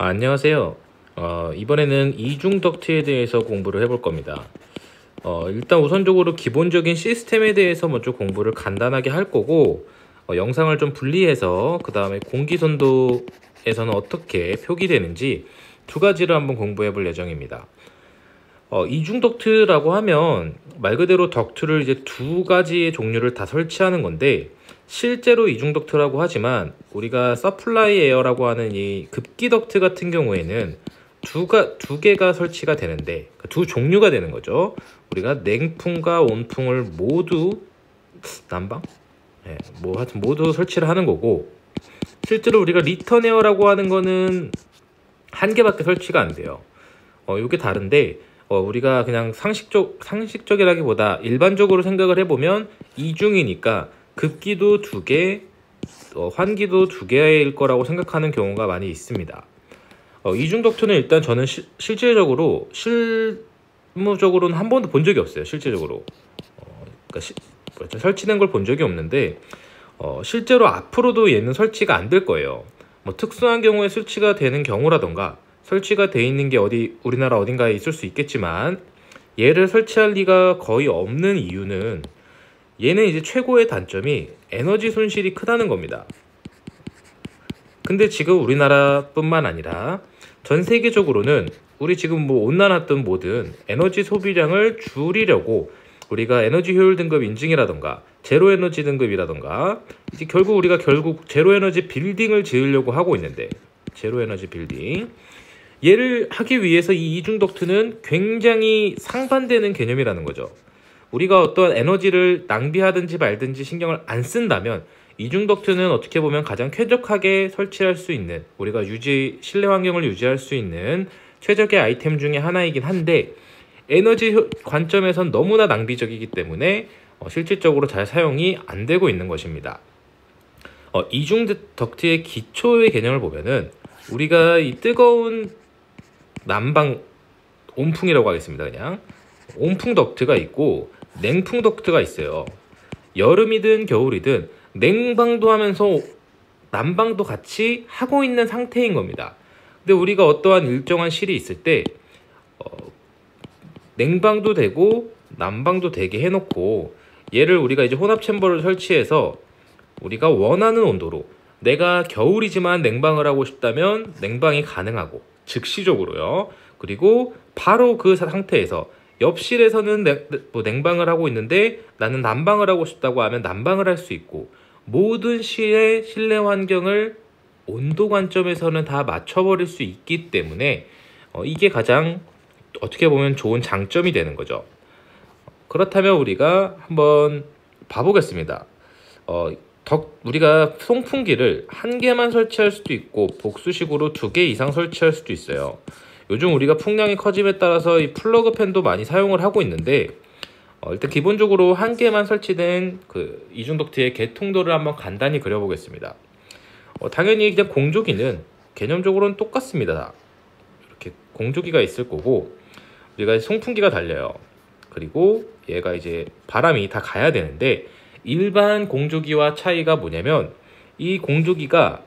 안녕하세요. 이번에는 이중 덕트에 대해서 공부를 해볼 겁니다. 일단 우선적으로 기본적인 시스템에 대해서 먼저 공부를 간단하게 할 거고, 영상을 좀 분리해서 그 다음에 공기선도에서는 어떻게 표기되는지 두 가지를 한번 공부해 볼 예정입니다. 이중 덕트라고 하면 말 그대로 덕트를 이제 두 가지의 종류를 다 설치하는 건데, 실제로 이중 덕트라고 하지만 우리가 서플라이 에어라고 하는 이 급기 덕트 같은 경우에는 두 개가 설치가 되는데, 두 종류가 되는 거죠. 우리가 냉풍과 온풍을 모두 난방? 네, 뭐 하여튼 모두 설치를 하는 거고, 실제로 우리가 리턴 에어라고 하는 거는 한 개밖에 설치가 안 돼요. 이게 다른데, 우리가 그냥 상식적이라기보다 일반적으로 생각을 해보면 이중이니까 급기도 두 개, 환기도 두 개일 거라고 생각하는 경우가 많이 있습니다. 이중 덕트는 일단 저는 실무적으로는 한 번도 본 적이 없어요. 실제적으로. 그러니까 설치된 걸 본 적이 없는데, 실제로 앞으로도 얘는 설치가 안 될 거예요. 뭐 특수한 경우에 설치가 되는 경우라던가, 설치가 돼 있는 게 우리나라 어딘가에 있을 수 있겠지만, 얘를 설치할 리가 거의 없는 이유는, 얘는 이제 최고의 단점이 에너지 손실이 크다는 겁니다. 근데 지금 우리나라뿐만 아니라 전 세계적으로는 우리 지금 뭐 온난화든 뭐든 에너지 소비량을 줄이려고 우리가 에너지 효율 등급 인증이라던가 제로 에너지 등급이라던가 이제 결국 제로 에너지 빌딩을 지으려고 하고 있는데, 제로 에너지 빌딩 얘를 하기 위해서 이 이중 덕트는 굉장히 상반되는 개념이라는 거죠. 우리가 어떤 에너지를 낭비하든지 말든지 신경을 안 쓴다면 이중 덕트는 어떻게 보면 가장 쾌적하게 설치할 수 있는, 우리가 실내 환경을 유지할 수 있는 최적의 아이템 중에 하나이긴 한데, 에너지 관점에선 너무나 낭비적이기 때문에 실질적으로 잘 사용이 안 되고 있는 것입니다. 이중 덕트의 기초의 개념을 보면은 우리가 이 뜨거운 난방, 온풍이라고 하겠습니다. 그냥 온풍 덕트가 있고 냉풍 덕트가 있어요. 여름이든 겨울이든 냉방도 하면서 난방도 같이 하고 있는 상태인 겁니다. 근데 우리가 어떠한 일정한 실이 있을 때 냉방도 되고 난방도 되게 해놓고, 얘를 우리가 이제 혼합 챔버를 설치해서 우리가 원하는 온도로, 내가 겨울이지만 냉방을 하고 싶다면 냉방이 가능하고 즉시적으로요. 그리고 바로 그 상태에서 옆실에서는 냉방을 하고 있는데 나는 난방을 하고 싶다고 하면 난방을 할 수 있고, 모든 실의 실내 환경을 온도 관점에서는 다 맞춰버릴 수 있기 때문에 이게 가장 어떻게 보면 좋은 장점이 되는 거죠. 그렇다면 우리가 한번 봐보겠습니다. 우리가 송풍기를 한 개만 설치할 수도 있고 복수식으로 두 개 이상 설치할 수도 있어요. 요즘 우리가 풍량이 커짐에 따라서 이 플러그 팬도 많이 사용을 하고 있는데, 일단 기본적으로 한 개만 설치된 그 이중 덕트의 개통도를 한번 간단히 그려보겠습니다. 당연히 그냥 공조기는 개념적으로는 똑같습니다. 이렇게 공조기가 있을 거고, 우리가 송풍기가 달려요. 그리고 얘가 이제 바람이 다 가야 되는데, 일반 공조기와 차이가 뭐냐면 이 공조기가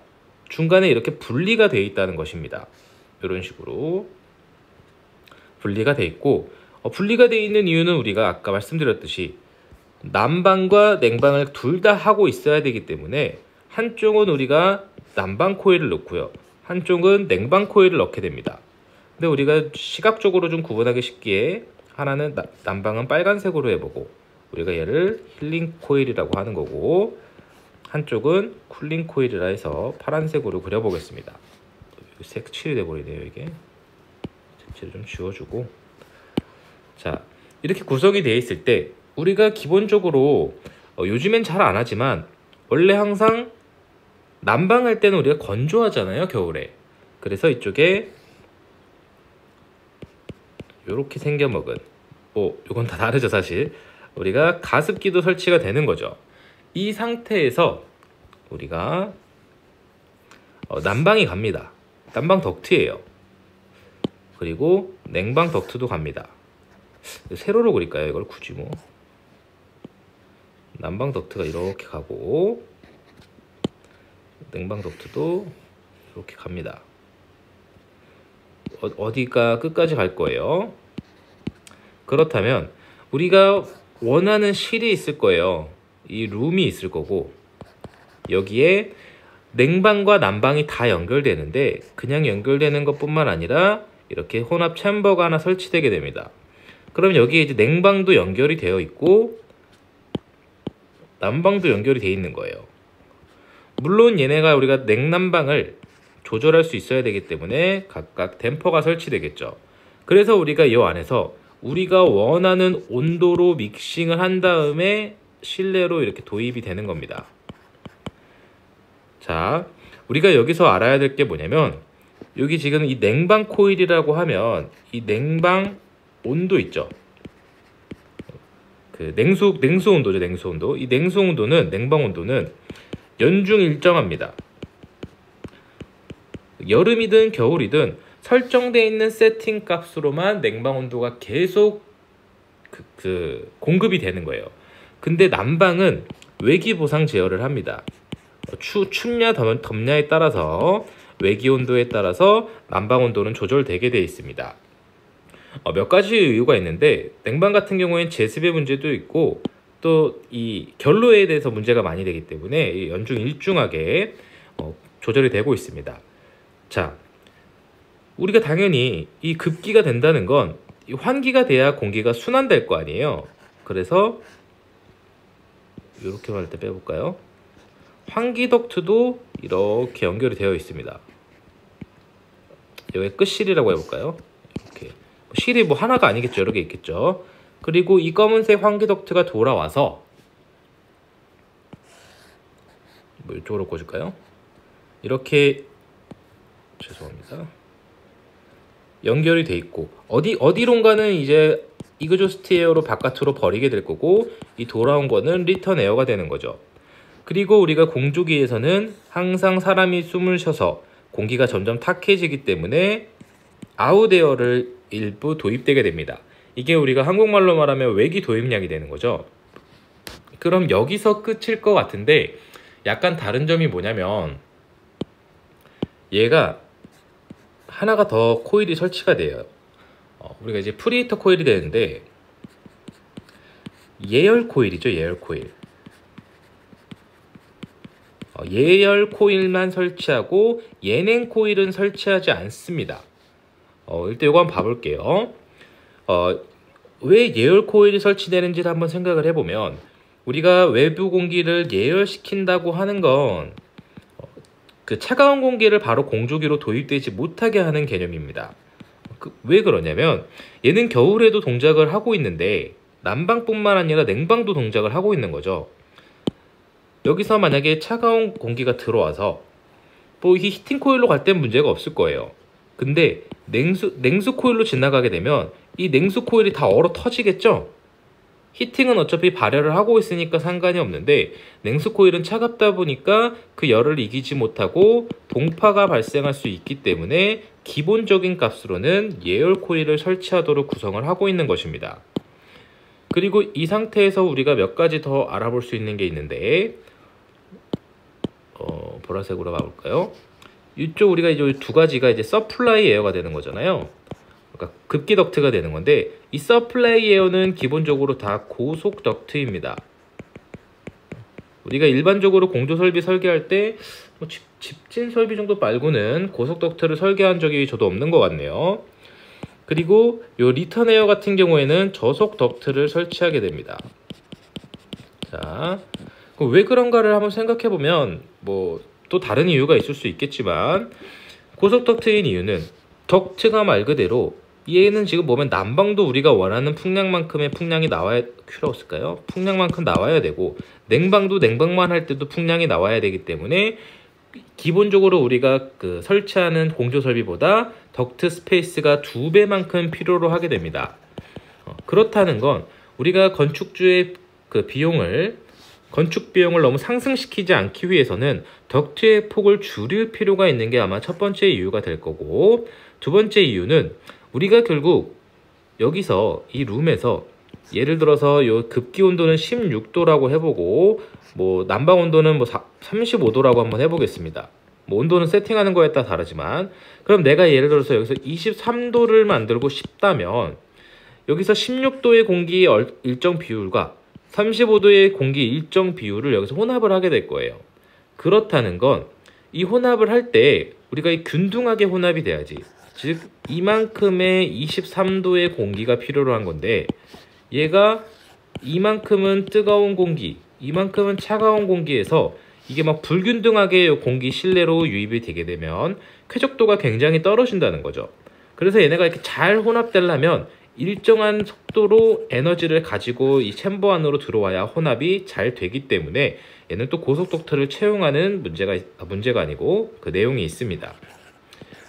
중간에 이렇게 분리가 되어 있다는 것입니다. 이런 식으로 분리가 되어 있고, 분리가 되어 있는 이유는 우리가 아까 말씀드렸듯이 난방과 냉방을 둘 다 하고 있어야 되기 때문에, 한쪽은 우리가 난방 코일을 넣고요, 한쪽은 냉방 코일을 넣게 됩니다. 근데 우리가 시각적으로 좀 구분하기 쉽게 하나는 난방은 빨간색으로 해보고, 우리가 얘를 힐링 코일이라고 하는 거고, 한쪽은 쿨링 코일이라 해서 파란색으로 그려보겠습니다. 색칠이 돼버리네요. 이게 색칠을 좀 지워주고, 자, 이렇게 구성이 되어 있을 때 우리가 기본적으로 요즘엔 잘 안 하지만 원래 항상 난방할 때는 우리가 건조하잖아요, 겨울에. 그래서 이쪽에 이렇게 생겨먹은, 이건 다 다르죠 사실. 우리가 가습기도 설치가 되는 거죠. 이 상태에서 우리가 난방이 갑니다. 난방 덕트예요. 그리고 냉방 덕트도 갑니다. 세로로 그릴까요? 이걸 굳이 뭐. 난방 덕트가 이렇게 가고 냉방 덕트도 이렇게 갑니다. 어디가 끝까지 갈 거예요. 그렇다면 우리가 원하는 실이 있을 거예요. 이 룸이 있을 거고, 여기에 냉방과 난방이 다 연결되는데, 그냥 연결되는 것뿐만 아니라 이렇게 혼합 챔버가 하나 설치되게 됩니다. 그럼 여기에 이제 냉방도 연결이 되어 있고 난방도 연결이 되어 있는 거예요. 물론 얘네가 우리가 냉난방을 조절할 수 있어야 되기 때문에 각각 댐퍼가 설치되겠죠. 그래서 우리가 이 안에서 우리가 원하는 온도로 믹싱을 한 다음에 실내로 이렇게 도입이 되는 겁니다. 자, 우리가 여기서 알아야 될 게 뭐냐면, 여기 지금 이 냉방 코일이라고 하면 이 냉방 온도 있죠. 그 냉수 온도죠. 냉수 온도. 이 냉수 온도는, 냉방 온도는 연중 일정합니다. 여름이든 겨울이든 설정되어 있는 세팅 값으로만 냉방 온도가 계속 공급이 되는 거예요. 근데 난방은 외기 보상 제어를 합니다. 춥냐 덥냐에 따라서, 외기 온도에 따라서 난방 온도는 조절되게 되어 있습니다. 몇 가지 이유가 있는데, 냉방 같은 경우에는 제습의 문제도 있고 또 이 결로에 대해서 문제가 많이 되기 때문에 연중 일중하게 조절이 되고 있습니다. 자, 우리가 당연히 이 급기가 된다는 건 이 환기가 돼야 공기가 순환될 거 아니에요. 그래서 이렇게 말할 때 빼볼까요? 환기 덕트도 이렇게 연결이 되어 있습니다. 여기 끝실이라고 해볼까요? 이렇게 실이 뭐 하나가 아니겠죠. 여러 개 있겠죠. 그리고 이 검은색 환기 덕트가 돌아와서 뭐 이쪽으로 꽂을까요? 이렇게, 죄송합니다, 연결이 돼 있고, 어디론가는 이제 이그조스트 에어로 바깥으로 버리게 될 거고, 이 돌아온 거는 리턴 에어가 되는 거죠. 그리고 우리가 공조기에서는 항상 사람이 숨을 쉬어서 공기가 점점 탁해지기 때문에 아웃에어를 일부 도입되게 됩니다. 이게 우리가 한국말로 말하면 외기 도입량이 되는 거죠. 그럼 여기서 끝일 것 같은데, 약간 다른 점이 뭐냐면, 얘가 하나가 더 코일이 설치가 돼요. 우리가 이제 프리히터 코일이 되는데, 예열 코일이죠. 예열 코일. 예열 코일만 설치하고 예냉 코일은 설치하지 않습니다. 일단 이거 한번 봐볼게요. 왜 예열 코일이 설치되는지를 한번 생각을 해보면, 우리가 외부 공기를 예열시킨다고 하는 건 그 차가운 공기를 바로 공조기로 도입되지 못하게 하는 개념입니다. 왜 그러냐면, 얘는 겨울에도 동작을 하고 있는데 난방뿐만 아니라 냉방도 동작을 하고 있는 거죠. 여기서 만약에 차가운 공기가 들어와서 뭐 이 히팅 코일로 갈 땐 문제가 없을 거예요. 근데 냉수 코일로 지나가게 되면 이 냉수 코일이 다 얼어 터지겠죠? 히팅은 어차피 발열을 하고 있으니까 상관이 없는데, 냉수 코일은 차갑다 보니까 그 열을 이기지 못하고 동파가 발생할 수 있기 때문에 기본적인 값으로는 예열 코일을 설치하도록 구성을 하고 있는 것입니다. 그리고 이 상태에서 우리가 몇 가지 더 알아볼 수 있는 게 있는데, 보라색으로 가볼까요? 이쪽 우리가 이제 두 가지가 이제 서플라이 에어가 되는 거잖아요. 그러니까 급기 덕트가 되는 건데, 이 서플라이 에어는 기본적으로 다 고속 덕트입니다. 우리가 일반적으로 공조 설비 설계할 때 뭐 집진 설비 정도 말고는 고속 덕트를 설계한 적이 저도 없는 것 같네요. 그리고 요 리턴 에어 같은 경우에는 저속 덕트를 설치하게 됩니다. 자, 왜 그런가를 한번 생각해 보면 뭐 또 다른 이유가 있을 수 있겠지만, 고속 덕트인 이유는 덕트가 말 그대로 얘는 지금 보면 난방도 우리가 원하는 풍량만큼의 풍량이 나와야, 큐라고 쓸까요? 풍량만큼 나와야 되고, 냉방도 냉방만 할 때도 풍량이 나와야 되기 때문에 기본적으로 우리가 설치하는 공조 설비보다 덕트 스페이스가 2배만큼 필요로 하게 됩니다. 그렇다는 건 우리가 건축주의 건축 비용을 너무 상승시키지 않기 위해서는 덕트의 폭을 줄일 필요가 있는 게 아마 첫 번째 이유가 될 거고, 두 번째 이유는 우리가 결국 여기서 이 룸에서 예를 들어서 요 급기 온도는 16도라고 해보고, 뭐 난방 온도는 뭐 35도라고 한번 해보겠습니다. 뭐 온도는 세팅하는 거에 따라 다르지만, 그럼 내가 예를 들어서 여기서 23도를 만들고 싶다면 여기서 16도의 공기의 일정 비율과 35도의 공기 일정 비율을 여기서 혼합을 하게 될 거예요. 그렇다는 건 이 혼합을 할 때 우리가 이 균등하게 혼합이 돼야지. 즉 이만큼의 23도의 공기가 필요로 한 건데, 얘가 이만큼은 뜨거운 공기, 이만큼은 차가운 공기에서 이게 막 불균등하게 공기 실내로 유입이 되게 되면 쾌적도가 굉장히 떨어진다는 거죠. 그래서 얘네가 이렇게 잘 혼합되려면 일정한 속도로 에너지를 가지고 이 챔버 안으로 들어와야 혼합이 잘 되기 때문에 얘는 또 고속덕트를 채용하는 문제가 아니고 그 내용이 있습니다.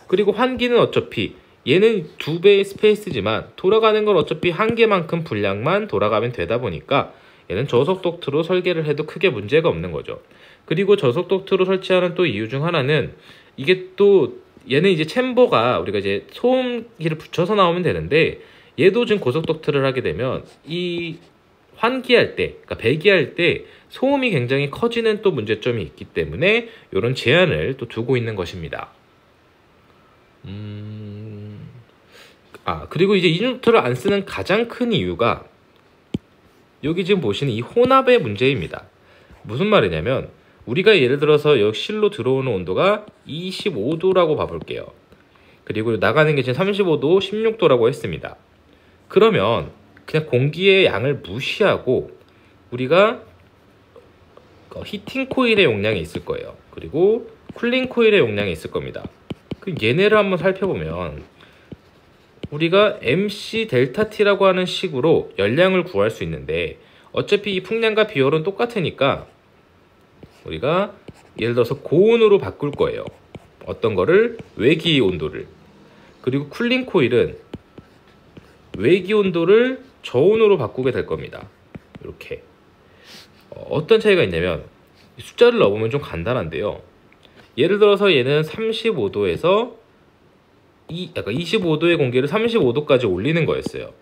그리고 환기는 어차피 얘는 2배의 스페이스지만 돌아가는 건 어차피 한 개만큼 분량만 돌아가면 되다 보니까 얘는 저속덕트로 설계를 해도 크게 문제가 없는 거죠. 그리고 저속덕트로 설치하는 또 이유 중 하나는 이게 또 얘는 이제 챔버가 우리가 이제 소음기를 붙여서 나오면 되는데, 얘도 지금 고속덕트를 하게 되면 이 환기할 때, 그러니까 배기할 때 소음이 굉장히 커지는 또 문제점이 있기 때문에 이런 제한을 또 두고 있는 것입니다. 그리고 이제 이중덕트를 안 쓰는 가장 큰 이유가 여기 지금 보시는 이 혼합의 문제입니다. 무슨 말이냐면 우리가 예를 들어서 여기 실로 들어오는 온도가 25도라고 봐볼게요. 그리고 나가는 게 지금 35도, 16도라고 했습니다. 그러면 그냥 공기의 양을 무시하고 우리가 히팅 코일의 용량이 있을 거예요. 그리고 쿨링 코일의 용량이 있을 겁니다. 그 얘네를 한번 살펴보면 우리가 MC 델타 T라고 하는 식으로 열량을 구할 수 있는데, 어차피 이 풍량과 비율은 똑같으니까 우리가 예를 들어서 고온으로 바꿀 거예요. 어떤 거를? 외기 온도를. 그리고 쿨링 코일은 외기 온도를 저온으로 바꾸게 될 겁니다. 이렇게. 어떤 차이가 있냐면 숫자를 넣어보면 좀 간단한데요. 예를 들어서 얘는 35도에서 약간 25도의 공기를 35도까지 올리는 거였어요.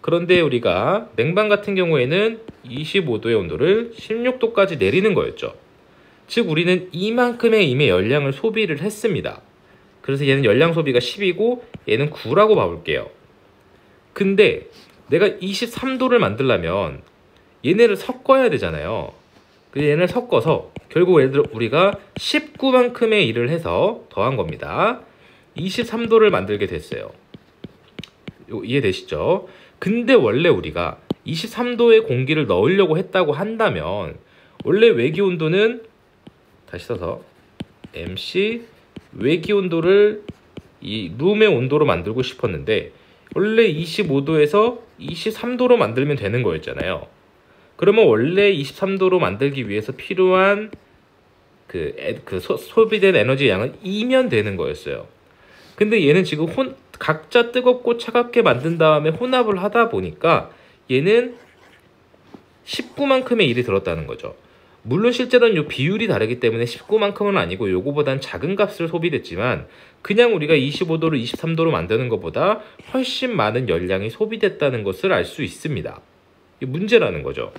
그런데 우리가 냉방 같은 경우에는 25도의 온도를 16도까지 내리는 거였죠. 즉 우리는 이만큼의 이미 열량을 소비를 했습니다. 그래서 얘는 열량 소비가 10이고 얘는 9라고 봐볼게요. 근데 내가 23도를 만들려면 얘네를 섞어야 되잖아요. 그래서 얘네를 섞어서 결국 예를 들어 우리가 19만큼의 일을 해서 더한 겁니다. 23도를 만들게 됐어요. 이해되시죠? 근데 원래 우리가 23도의 공기를 넣으려고 했다고 한다면 원래 외기 온도는 다시 써서 MC 외기 온도를 이 룸의 온도로 만들고 싶었는데 원래 25도에서 23도로 만들면 되는 거였잖아요. 그러면 원래 23도로 만들기 위해서 필요한 소비된 에너지 양은 2면 되는 거였어요. 근데 얘는 지금 각자 뜨겁고 차갑게 만든 다음에 혼합을 하다 보니까 얘는 19만큼의 일이 들었다는 거죠. 물론 실제로는 이 비율이 다르기 때문에 19만큼은 아니고 요거보단 작은 값을 소비됐지만 그냥 우리가 25도를 23도로 만드는 것보다 훨씬 많은 열량이 소비됐다는 것을 알 수 있습니다. 이게 문제라는 거죠.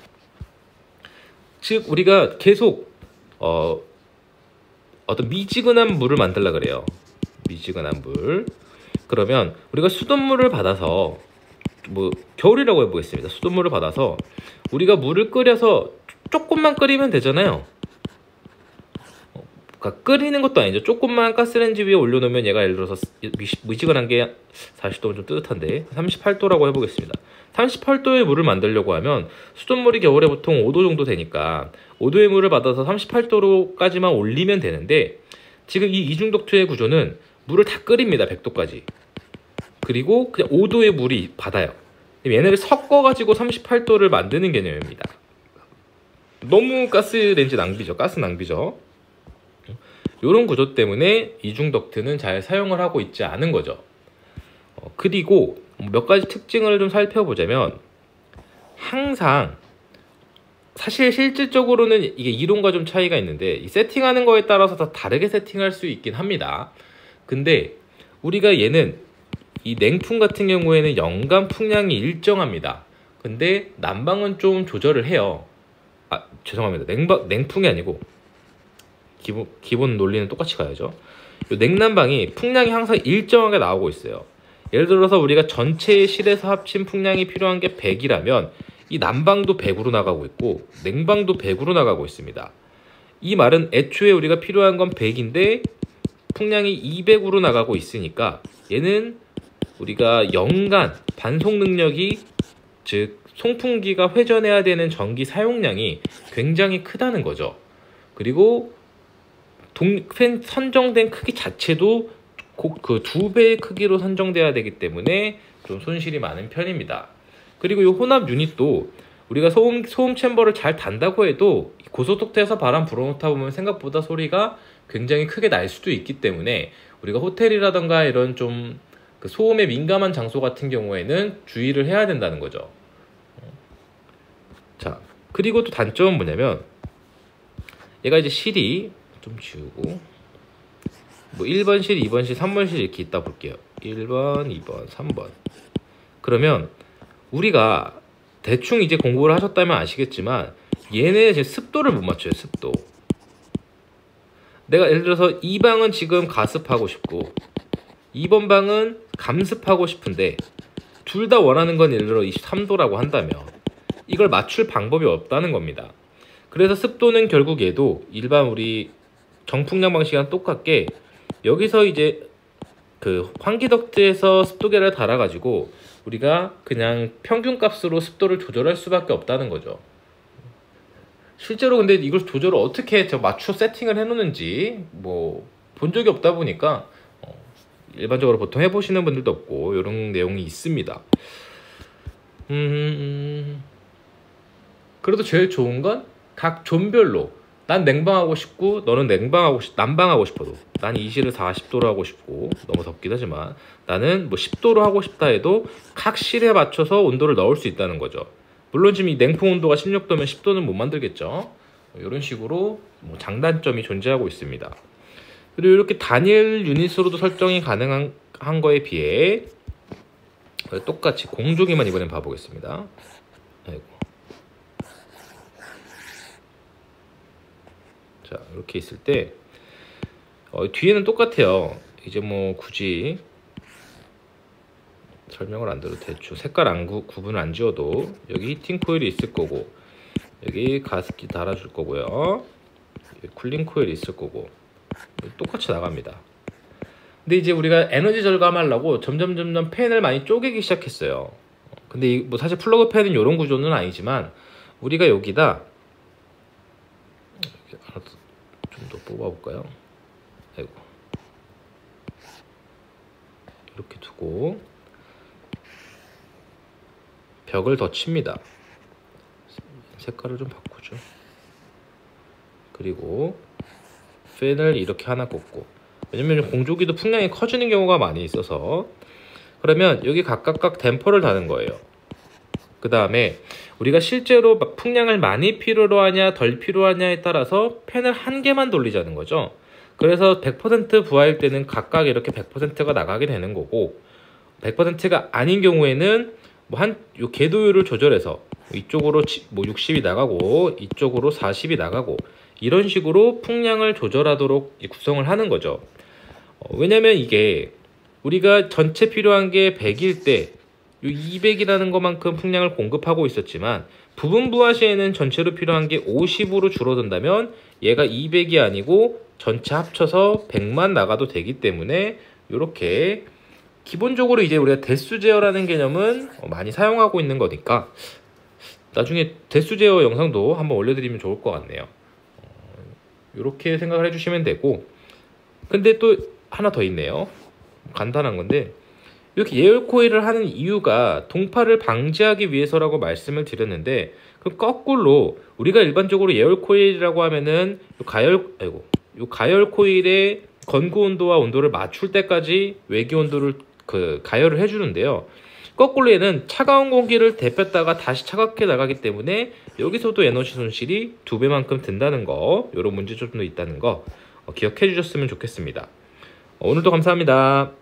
즉 우리가 계속 어떤 미지근한 물을 만들려고 그래요. 미지근한 물. 그러면 우리가 수돗물을 받아서 겨울이라고 해보겠습니다. 수돗물을 받아서 우리가 물을 끓여서 조금만 끓이면 되잖아요. 그러니까 끓이는 것도 아니죠. 조금만 가스레인지 위에 올려놓으면 얘가 예를 들어서 미지근한 게 40도면 좀 뜨뜻한데 38도라고 해보겠습니다. 38도의 물을 만들려고 하면 수돗물이 겨울에 보통 5도 정도 되니까 5도의 물을 받아서 38도로까지만 올리면 되는데 지금 이 이중덕트의 구조는 물을 다 끓입니다. 100도까지. 그리고 그냥 5도의 물이 받아요. 얘네를 섞어가지고 38도를 만드는 개념입니다. 너무 가스레인지 낭비죠. 가스 낭비죠. 이런 구조 때문에 이중덕트는 잘 사용을 하고 있지 않은 거죠. 그리고 몇 가지 특징을 좀 살펴보자면 항상 사실 실질적으로는 이게 이론과 좀 차이가 있는데 이 세팅하는 거에 따라서 다 다르게 세팅할 수 있긴 합니다. 근데 우리가 얘는 이 냉풍 같은 경우에는 연간 풍량이 일정합니다. 근데 난방은 좀 조절을 해요. 죄송합니다. 냉풍이 아니고 기본 논리는 똑같이 가야죠. 요 냉난방이 풍량이 항상 일정하게 나오고 있어요. 예를 들어서 우리가 전체의 실에서 합친 풍량이 필요한 게 100이라면 이 난방도 100으로 나가고 있고 냉방도 100으로 나가고 있습니다. 이 말은 애초에 우리가 필요한 건 100인데 풍량이 200으로 나가고 있으니까 얘는 우리가 연간 반송 능력이, 즉 송풍기가 회전해야 되는 전기 사용량이 굉장히 크다는 거죠. 그리고 선정된 크기 자체도 그 2배의 크기로 선정돼야 되기 때문에 좀 손실이 많은 편입니다. 그리고 이 혼합 유닛도 우리가 소음 챔버를 잘 단다고 해도 고속도로에서 바람 불어넣다 보면 생각보다 소리가 굉장히 크게 날 수도 있기 때문에 우리가 호텔이라던가 이런 좀 그 소음에 민감한 장소 같은 경우에는 주의를 해야 된다는 거죠. 자, 그리고 또 단점은 뭐냐면 얘가 이제 실이 좀 지우고 뭐 1번 실, 2번 실, 3번 실 이렇게 있다 볼게요. 1번, 2번, 3번. 그러면 우리가 대충 이제 공부를 하셨다면 아시겠지만 얘네 지금 습도를 못 맞춰요. 습도. 내가 예를 들어서 이 방은 지금 가습하고 싶고 2번 방은 감습하고 싶은데 둘 다 원하는 건 예를 들어 23도라고 한다면 이걸 맞출 방법이 없다는 겁니다. 그래서 습도는 결국 얘도 일반 우리 정풍량 방식이랑 똑같게 여기서 이제 그 환기 덕트에서 습도계를 달아가지고 우리가 그냥 평균 값으로 습도를 조절할 수밖에 없다는 거죠. 실제로 근데 이걸 조절을 어떻게 맞춰 세팅을 해놓는지 뭐 본 적이 없다 보니까 일반적으로 보통 해보시는 분들도 없고 이런 내용이 있습니다. 그래도 제일 좋은 건 각 존별로 난 냉방하고 싶고 너는 난방하고 싶어도 난 이 실을 40도로 하고 싶고 너무 덥긴 하지만 나는 뭐 10도로 하고 싶다 해도 각 실에 맞춰서 온도를 넣을 수 있다는 거죠. 물론 지금 이 냉풍 온도가 16도면 10도는 못 만들겠죠. 이런 식으로 뭐 장단점이 존재하고 있습니다. 그리고 이렇게 단일 유닛으로도 설정이 가능한 거에 비해 똑같이 공조기만 이번엔 봐보겠습니다. 아이고. 자, 이렇게 있을 때 뒤에는 똑같아요. 이제 뭐 굳이 설명을 안 드려도 대충 색깔 구분을 안 지어도 여기 히팅 코일이 있을 거고 여기 가습기 달아줄 거고요. 여기 쿨링 코일이 있을 거고 똑같이 나갑니다. 근데 이제 우리가 에너지 절감하려고 점점 팬을 많이 쪼개기 시작했어요. 근데 뭐 사실 플러그 팬은 이런 구조는 아니지만 우리가 여기다 좀 더 뽑아볼까요? 아이고. 이렇게 두고 벽을 더 칩니다. 색깔을 좀 바꾸죠. 그리고 팬을 이렇게 하나 꽂고, 왜냐면 공조기도 풍량이 커지는 경우가 많이 있어서 그러면 여기 각각 댐퍼를 다는 거예요. 그 다음에 우리가 실제로 풍량을 많이 필요로 하냐 덜 필요하냐에 따라서 팬을 한 개만 돌리자는 거죠. 그래서 100% 부하일 때는 각각 이렇게 100%가 나가게 되는 거고 100%가 아닌 경우에는 뭐 요 궤도율을 조절해서 이쪽으로 뭐 60이 나가고 이쪽으로 40이 나가고 이런 식으로 풍량을 조절하도록 구성을 하는 거죠. 왜냐면 이게 우리가 전체 필요한 게 100일 때 200이라는 것만큼 풍량을 공급하고 있었지만 부분 부하 시에는 전체로 필요한 게 50으로 줄어든다면 얘가 200이 아니고 전체 합쳐서 100만 나가도 되기 때문에 이렇게 기본적으로 이제 우리가 대수 제어라는 개념은 많이 사용하고 있는 거니까 나중에 대수 제어 영상도 한번 올려드리면 좋을 것 같네요. 이렇게 생각을 해주시면 되고, 근데 또 하나 더 있네요. 간단한 건데 이렇게 예열 코일을 하는 이유가 동파를 방지하기 위해서라고 말씀을 드렸는데 그 거꾸로 우리가 일반적으로 예열 코일이라고 하면은 요 가열 코일의 건구 온도와 온도를 맞출 때까지 외기 온도를 가열을 해주는데요. 거꾸로 얘는 차가운 공기를 데폈다가 다시 차갑게 나가기 때문에 여기서도 에너지 손실이 2배만큼 든다는 거, 이런 문제점도 있다는 거 기억해 주셨으면 좋겠습니다. 오늘도 감사합니다.